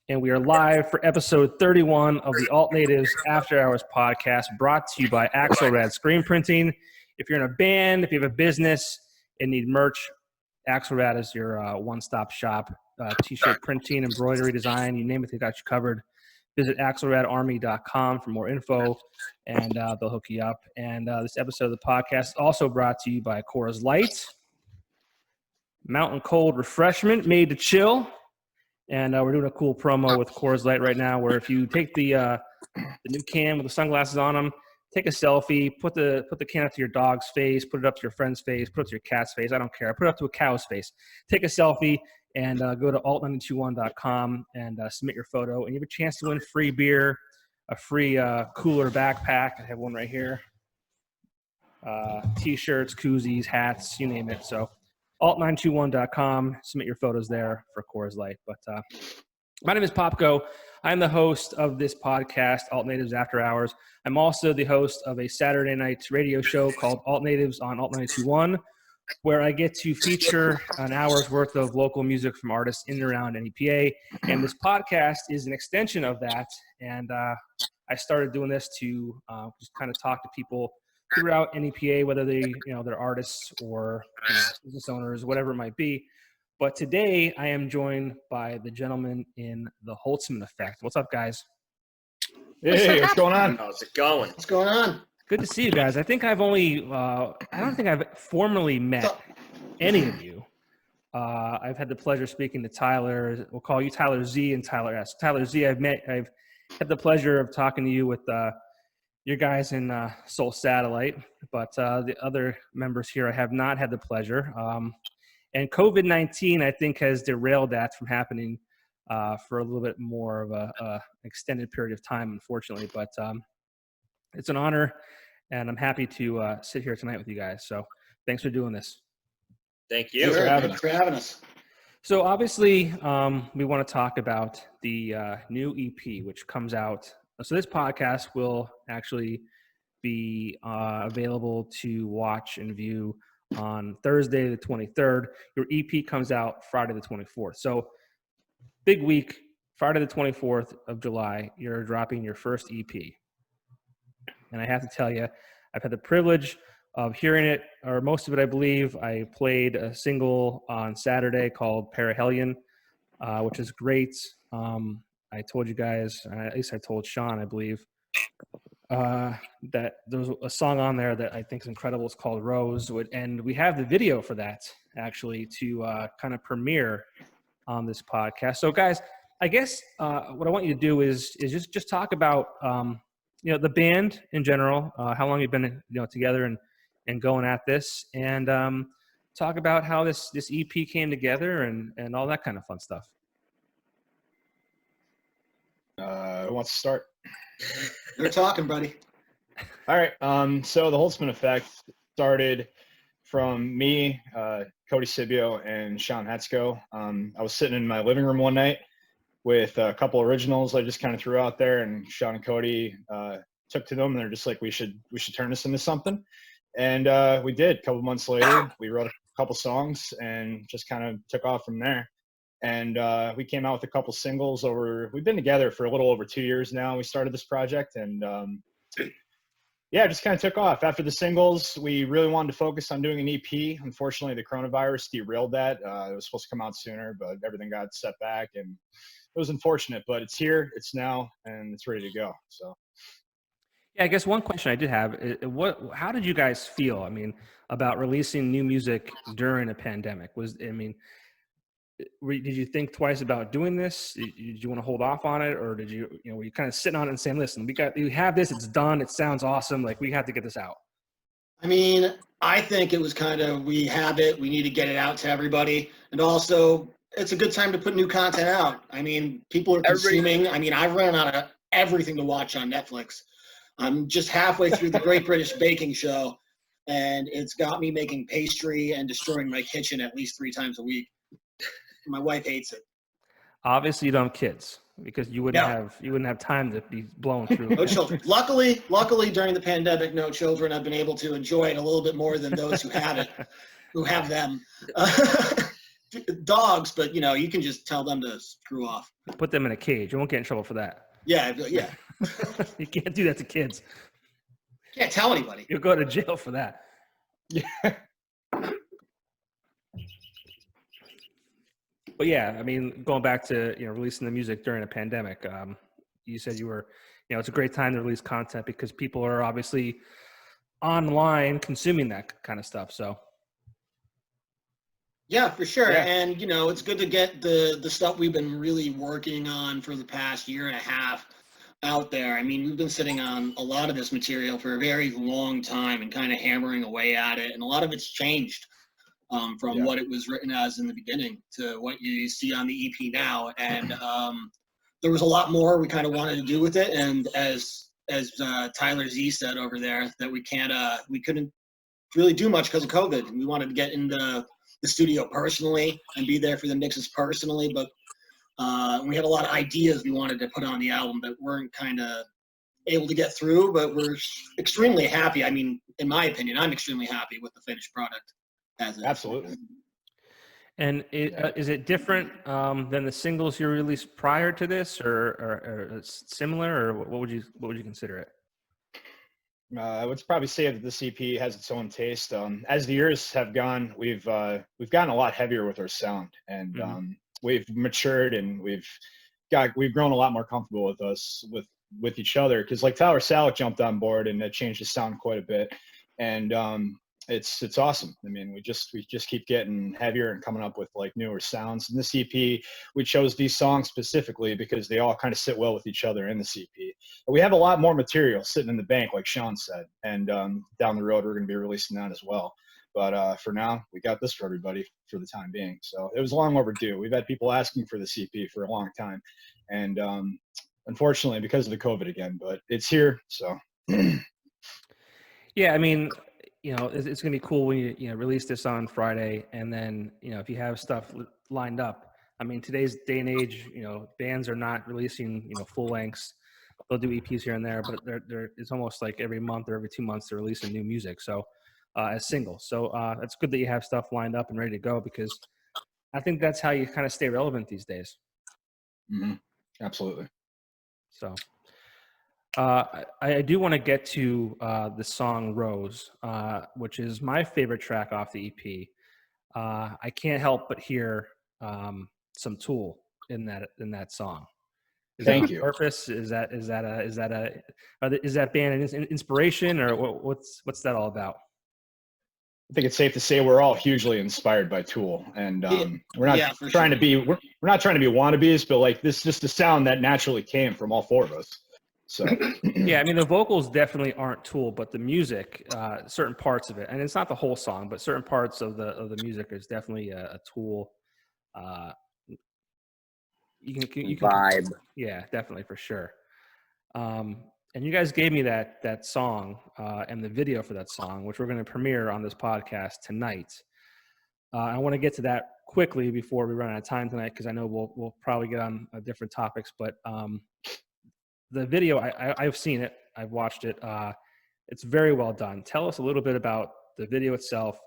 And we are live for episode 31 of the Alt Natives After Hours podcast, brought to you by Axelrad Screen Printing. If you're in a band, if you have a business and need merch, Axelrad is your one-stop shop. T-shirt printing, embroidery design, you name it, they got you covered. Visit axelradarmy.com for more info, and they'll hook you up. And this episode of the podcast is also brought to you by Coors Light, mountain cold refreshment made to chill. And we're doing a cool promo with Coors Light right now, where if you take the new can with the sunglasses on them, take a selfie, put the can up to your dog's face, put it up to your friend's face, put it up to your cat's face. I don't care. Put it up to a cow's face. Take a selfie and go to alt921.com and submit your photo. And you have a chance to win free beer, a free cooler backpack. I have one right here. T-shirts, koozies, hats, you name it. So alt921.com. Submit your photos there for Coors Light. But my name is Popko. I'm the host of this podcast, Alt Natives After Hours. I'm also the host of a Saturday night radio show called Alt Natives on Alt921, where I get to feature an hour's worth of local music from artists in and around NEPA. And this podcast is an extension of that. And I started doing this to just kind of talk to people throughout NEPA, whether they're artists or business owners, whatever it might be. But today I am joined by the gentleman in the Holtzmann Effect. What's up, guys? Hey, what's going on? How's it going? What's going on? Good to see you guys. I think I've only, I don't think I've formally met any of you. I've had the pleasure of speaking to Tyler. We'll call you Tyler Z and Tyler S. Tyler Z, I've had the pleasure of talking to you with your guys in Soul Satellite, but the other members here I have not had the pleasure. And COVID-19, I think, has derailed that from happening for a little bit more of a extended period of time, unfortunately. But it's an honor, and I'm happy to sit here tonight with you guys. So thanks for doing this. Thank you. Thanks for having us. So obviously, we want to talk about the new EP, which comes out. So this podcast will actually be available to watch and view on Thursday the 23rd. Your EP comes out Friday the 24th. So big week, Friday the 24th of July, you're dropping your first EP. And I have to tell you, I've had the privilege of hearing it, or most of it, I believe. I played a single on Saturday called Perihelion, which is great. I told you guys, at least I told Sean, I believe, that there's a song on there that I think is incredible. It's called Rose. And we have the video for that, actually, to kind of premiere on this podcast. So, guys, I guess what I want you to do is just talk about, the band in general, how long you've been together and going at this, and talk about how this EP came together and all that kind of fun stuff. Who wants to start? You're talking, buddy. All right. So the Holtzmann Effect started from me, Cody Sibio, and Sean Hetzko. I was sitting in my living room one night with a couple originals I just kind of threw out there, and Sean and Cody took to them, and they're just like, we should turn this into something. And we did. A couple months later, we wrote a couple songs and just kind of took off from there. And we came out with a couple singles we've been together for a little over 2 years now. We started this project, and it just kind of took off. After the singles, we really wanted to focus on doing an EP. Unfortunately, the coronavirus derailed that. It was supposed to come out sooner, but everything got set back, and it was unfortunate, but it's here, it's now, and it's ready to go. So. Yeah, I guess one question I did have is how did you guys feel, about releasing new music during a pandemic? Did you think twice about doing this? Did you want to hold off on it, or did you, were you kind of sitting on it and saying, "Listen, we have this. It's done. It sounds awesome. Like, we have to get this out." I think it was kind of, we have it. We need to get it out to everybody, and also it's a good time to put new content out. People are consuming. I've run out of everything to watch on Netflix. I'm just halfway through the Great British Baking Show, and it's got me making pastry and destroying my kitchen at least 3 times a week. My wife hates it. Obviously, you don't have kids, because you wouldn't have time to be blown through. No children. Luckily, during the pandemic, no children. I've been able to enjoy it a little bit more than those who have them. dogs, but you can just tell them to screw off. Put them in a cage. You won't get in trouble for that. Yeah. You can't do that to kids. Can't tell anybody. You'll go to jail for that. Yeah. But yeah, I mean, going back to releasing the music during a pandemic, you said you were, it's a great time to release content because people are obviously online consuming that kind of stuff. So yeah, for sure. Yeah. And it's good to get the stuff we've been really working on for the past year and a half out there. I mean, we've been sitting on a lot of this material for a very long time and kind of hammering away at it, and a lot of it's changed. From what it was written as in the beginning to what you see on the EP now. And there was a lot more we kind of wanted to do with it. And as Tyler Z said over there, that we couldn't really do much because of COVID. And we wanted to get into the studio personally and be there for the mixes personally. But we had a lot of ideas we wanted to put on the album that weren't kind of able to get through, but we're extremely happy. I mean, in my opinion, I'm extremely happy with the finished product. Absolutely. And is it different than the singles you released prior to this, or similar, or what would you consider it? I would probably say that this EP has its own taste. As the years have gone, we've gotten a lot heavier with our sound, and we've matured, and we've grown a lot more comfortable with each other. Because like Tyler Salick jumped on board, and that changed the sound quite a bit, and it's awesome. I mean, we just keep getting heavier and coming up with like newer sounds. In this EP, we chose these songs specifically because they all kind of sit well with each other in this EP. But we have a lot more material sitting in the bank, like Sean said, and down the road we're going to be releasing that as well. But for now, we got this for everybody for the time being. So it was long overdue. We've had people asking for this EP for a long time, and unfortunately, because of the COVID again, but it's here. So yeah, I mean, it's going to be cool when you release this on Friday, and then if you have stuff lined up. I mean, today's day and age, bands are not releasing full lengths. They'll do EPs here and there, but it's almost like every month or every 2 months they're releasing new music. So as singles, so it's good that you have stuff lined up and ready to go, because I think that's how you kind of stay relevant these days. Mm-hmm. Absolutely. So. I do want to get to the song Rose, which is my favorite track off the EP. I can't help but hear some Tool in that song. Thank you. Purpose? Is that band an inspiration, or what's that all about? I think it's safe to say we're all hugely inspired by Tool, and we're not trying to be wannabes, but like this is just a sound that naturally came from all four of us. So yeah, I mean, the vocals definitely aren't Tool, but the music, certain parts of it, and it's not the whole song, but certain parts of the music is definitely a Tool. You can vibe. Yeah, definitely, for sure. And you guys gave me that song and the video for that song, which we're going to premiere on this podcast tonight. I want to get to that quickly before we run out of time tonight, because I know we'll probably get on different topics, but. The video, I've seen it. I've watched it. It's very well done. Tell us a little bit about the video itself,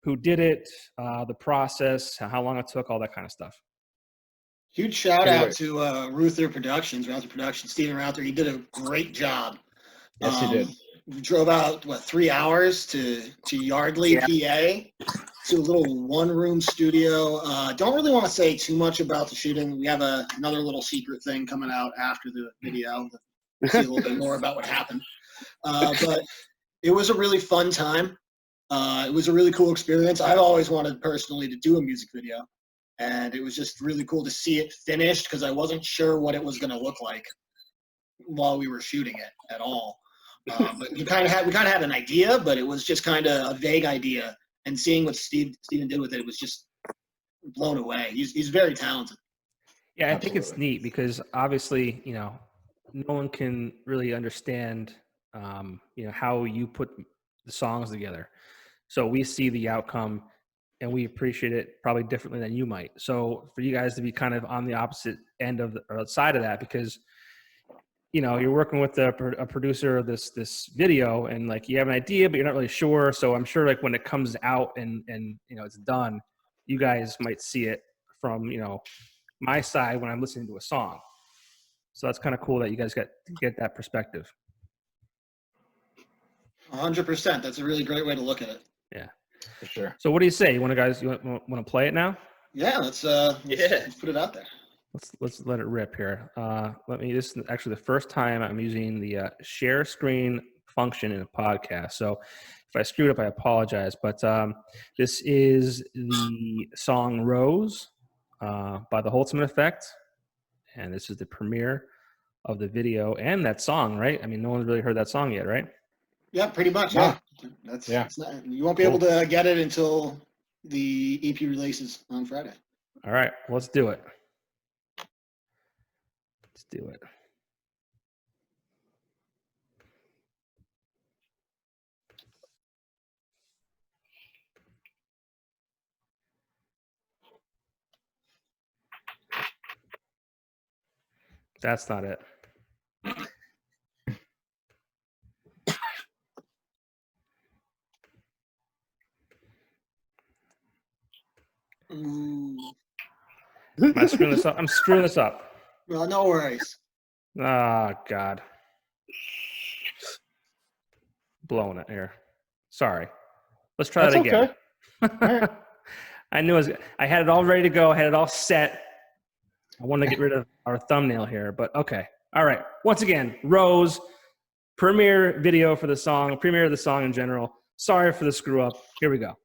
who did it, the process, how long it took, all that kind of stuff. Huge shout out to Reuther Productions, Stephen Reuther. He did a great job. Yes, he did. We drove out 3 hours to Yardley, PA, to a little one-room studio. Don't really want to say too much about the shooting. We have another little secret thing coming out after the video. We'll see a little bit more about what happened. But it was a really fun time. It was a really cool experience. I've always wanted personally to do a music video, and it was just really cool to see it finished, because I wasn't sure what it was going to look like while we were shooting it at all. But we kind of had an idea, but it was just kind of a vague idea. And seeing what Steven did with it, it was just blown away. He's very talented. Yeah, I think it's neat because obviously, no one can really understand, how you put the songs together. So we see the outcome and we appreciate it probably differently than you might. So for you guys to be kind of on the opposite end of or side of that, because you're working with a producer of this video, and like you have an idea, but you're not really sure. So I'm sure like when it comes out and it's done, you guys might see it from, my side when I'm listening to a song. So that's kind of cool that you guys get that perspective. 100%. That's a really great way to look at it. Yeah, For sure. So what do you say? You want to play it now? Yeah, let's put it out there. Let's let it rip here. This is actually the first time I'm using the share screen function in a podcast. So if I screwed up, I apologize. But this is the song Rose by the Holtzmann Effect. And this is the premiere of the video and that song, right? I mean, no one's really heard that song yet, right? Yeah, pretty much. Yeah. You won't be able to get it until the EP releases on Friday. All right, let's do it. Let's do it. That's not it. Ooh. Am I screwing this up? I'm screwing this up. Well, no worries. Oh, God. Blowing it here. Sorry. Let's try that again. Okay. I knew I had it all ready to go. I had it all set. I wanted to get rid of our thumbnail here, but okay. All right. Once again, Rose, premiere video for the song, premiere of the song in general. Sorry for the screw up. Here we go.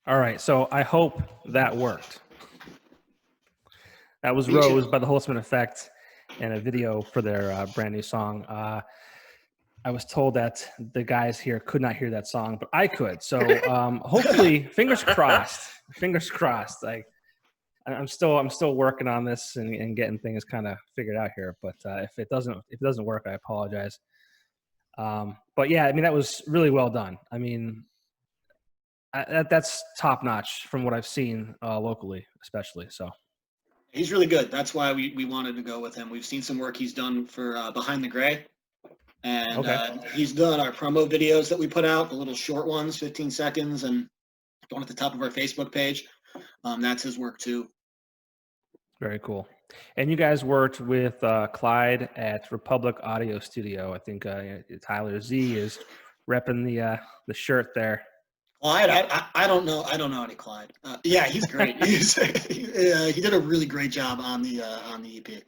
All right, so I hope that worked. That was Me too. Rose by the Holtzmann Effect and a video for their brand new song. I was told that the guys here could not hear that song, but I could. So hopefully, fingers crossed. Fingers crossed. I'm still working on this and getting things kind of figured out here. But if it doesn't work, I apologize. But yeah, I mean that was really well done. I mean that's top notch from what I've seen locally, especially. So He's really good. That's why we wanted to go with him. We've seen some work he's done for Behind the Gray. And Okay. he's done our promo videos that we put out, the little short ones, 15 seconds, and one at the top of our Facebook page. That's his work too. very cool. And you guys worked with Clyde at Republic Audio Studio. I think Tyler Z is repping the shirt there. Clyde, I don't know any Clyde. Yeah, he's great. He did a really great job on the EP.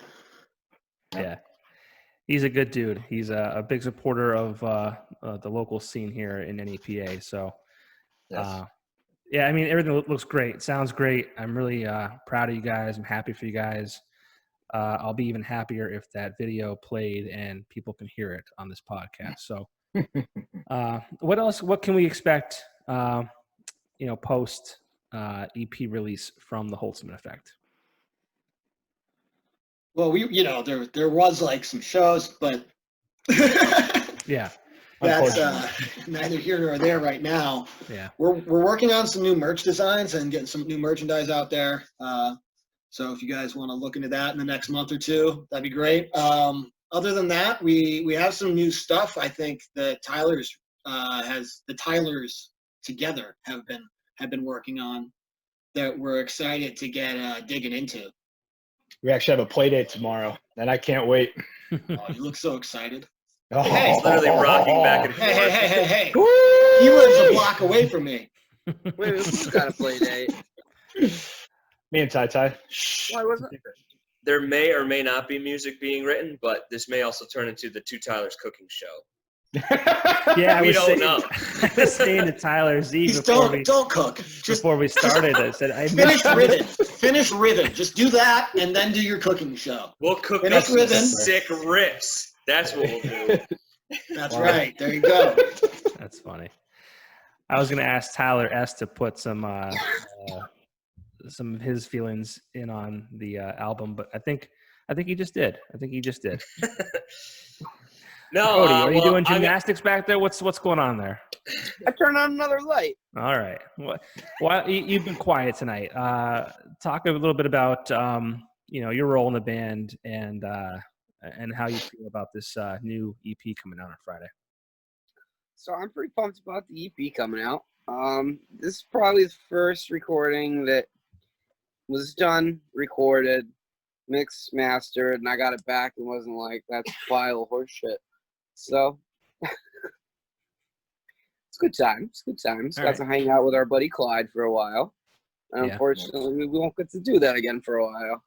Yeah, he's a good dude. He's a big supporter of the local scene here in NEPA. So, Yes. yeah, I mean, everything looks great. Sounds great. I'm really proud of you guys. I'm happy for you guys. I'll be even happier if that video played and people can hear it on this podcast. So, what else? What can we expect? Post EP release from the Holtzmann Effect. Well, there was like some shows, but Yeah, that's neither here nor there right now. yeah. We're working on some new merch designs and getting some new merchandise out there. So if you guys want to look into that in the next month or two, that'd be great. Other than that, we have some new stuff. I think the Tylers together have been working on that we're excited to get digging into. We actually have a play date tomorrow, and I can't wait. Oh, you look so excited. Oh. Hey, He's literally rocking back and forth. Hey. He lives a block away from me. Wait, who's got a play date? Me and Ty. Why wasn't it? There may or may not be music being written, but this may also turn into the Two Tylers cooking show. Yeah, We don't know. I was saying to Tyler Z Don't cook. Just before we started. I said, finish ribbon. Just do that and then do your cooking show. We'll cook Finish up some ribbon. sick rips. That's what we'll do. That's right. There you go. That's funny. I was going to ask Tyler S to put some of his feelings in on the album, but I think he just did. No, Cody, are you doing gymnastics back there? What's going on there? I turned on another light. All right. Why you've been quiet tonight? Talk a little bit about your role in the band and how you feel about this new EP coming out on Friday. So I'm pretty pumped about the EP coming out. This is probably the first recording that was done, recorded, mixed, mastered, and I got it back and wasn't like, that's vile horse shit. So it's good times. All Got to hang out with our buddy Clyde for a while. And Yeah. unfortunately, we won't get to do that again for a while.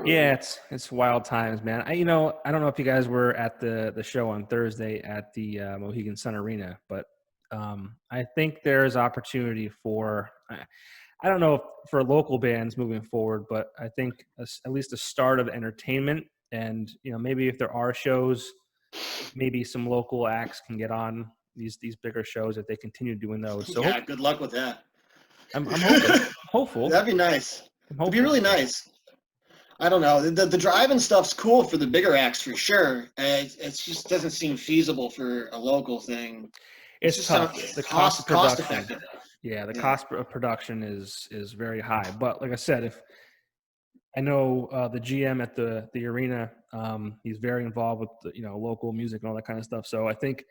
Yeah, it's wild times, man. I don't know if you guys were at the show on Thursday at the Mohegan Sun Arena, but I think there's opportunity for I don't know if for local bands moving forward, but I think at least a start of entertainment, and maybe if there are shows, maybe some local acts can get on these bigger shows if they continue doing those. So yeah, good luck with that. I'm hopeful. That'd be nice. I'm It'd hopeful. be really nice. I don't know. The drive-in stuff's cool for the bigger acts for sure. It just doesn't seem feasible for a local thing. It's just tough. not The cost of production. effective. Yeah, the cost of production is very high. But like I said, if I know the GM at the arena, he's very involved with local music and all that kind of stuff. So I think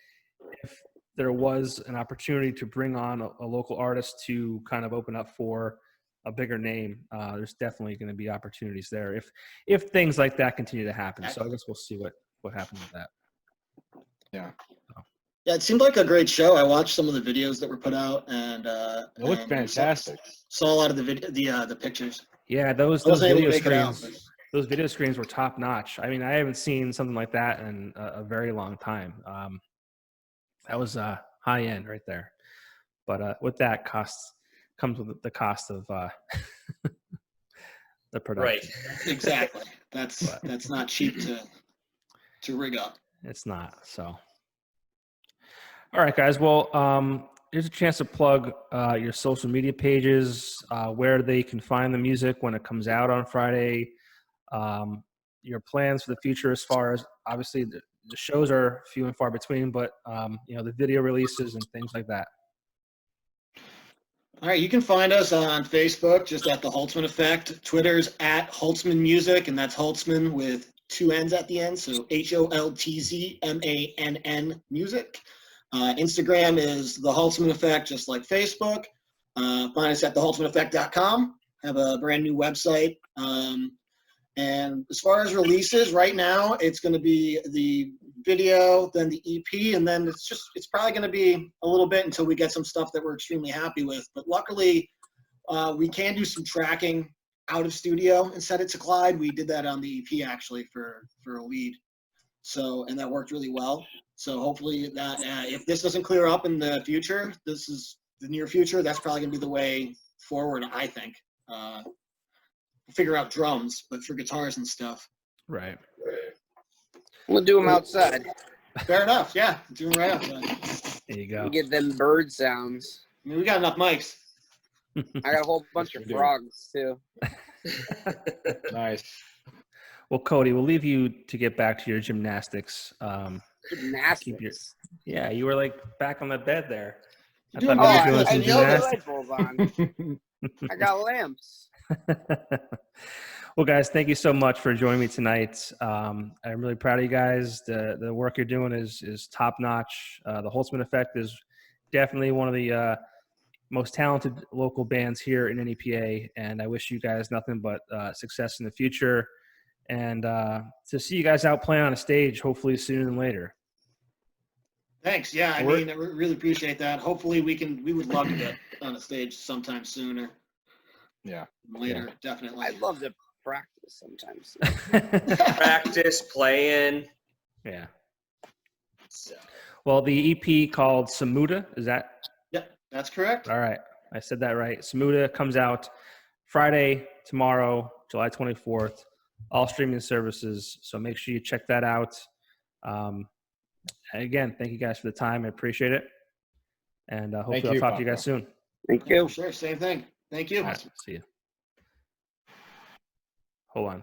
if there was an opportunity to bring on a local artist to kind of open up for a bigger name, there's definitely going to be opportunities there if things like that continue to happen. So I guess we'll see what happens with that. Yeah. Yeah, it seemed like a great show. I watched some of the videos that were put out, and It looked fantastic. Saw a lot of the pictures. Yeah, those wasn't able to video make it out, screens. Those video screens were top notch. I mean, I haven't seen something like that in a very long time. That was high end right there. But with that costs comes with the cost of the production. Right. Exactly. That's not cheap to rig up. It's not. So, all right, guys. Well, here's a chance to plug your social media pages, where they can find the music when it comes out on Friday. Your plans for the future, as far as obviously the shows are few and far between, but the video releases and things like that. All right, you can find us on Facebook, just at the Holtzmann Effect. Twitter's at Holtzmann Music, and that's Holtzmann with 2 N's at the end, so HOLTZMANN Music. Instagram is the Holtzmann Effect, just like Facebook. Find us at theholtzmanneffect.com. Have a brand new website. And as far as releases, right now it's going to be the video, then the EP, and then it's probably going to be a little bit until we get some stuff that we're extremely happy with. But luckily, we can do some tracking out of studio and set it to Clyde. We did that on the EP actually for a lead, and that worked really well. So hopefully that if this doesn't clear up in the future, this is the near future. That's probably going to be the way forward, I think. Figure out drums, but for guitars and stuff. Right. We'll do them outside. Fair enough. Yeah, do them right outside. There you go. We get them bird sounds. I mean, we got enough mics. I got a whole bunch of frogs too. Nice. Well, Cody, we'll leave you to get back to your gymnastics. Gymnastics. Yeah, you were like back on the bed there. I You're thought doing maybe you were I doing some know the gymnastics. light bulb on. I got lamps. Well, guys, thank you so much for joining me tonight. I'm really proud of you guys. The work you're doing is top notch. The Holtzmann Effect is definitely one of the most talented local bands here in NEPA, and I wish you guys nothing but success in the future, and to see you guys out playing on a stage, hopefully sooner than later. Thanks. Yeah, I mean, I really appreciate that. Hopefully we would love to get on a stage sometime sooner. Yeah. Later, definitely. I'd love to practice sometimes. Practice, playing. Yeah. So. Well, the EP called Semuta, is that? Yep, that's correct. All right. I said that right. Semuta comes out Friday, tomorrow, July 24th, all streaming services. So make sure you check that out. Again, thank you guys for the time. I appreciate it. And hopefully I'll talk to you guys soon. Thank you. Sure, same thing. Thank you. All right, see you. Hold on.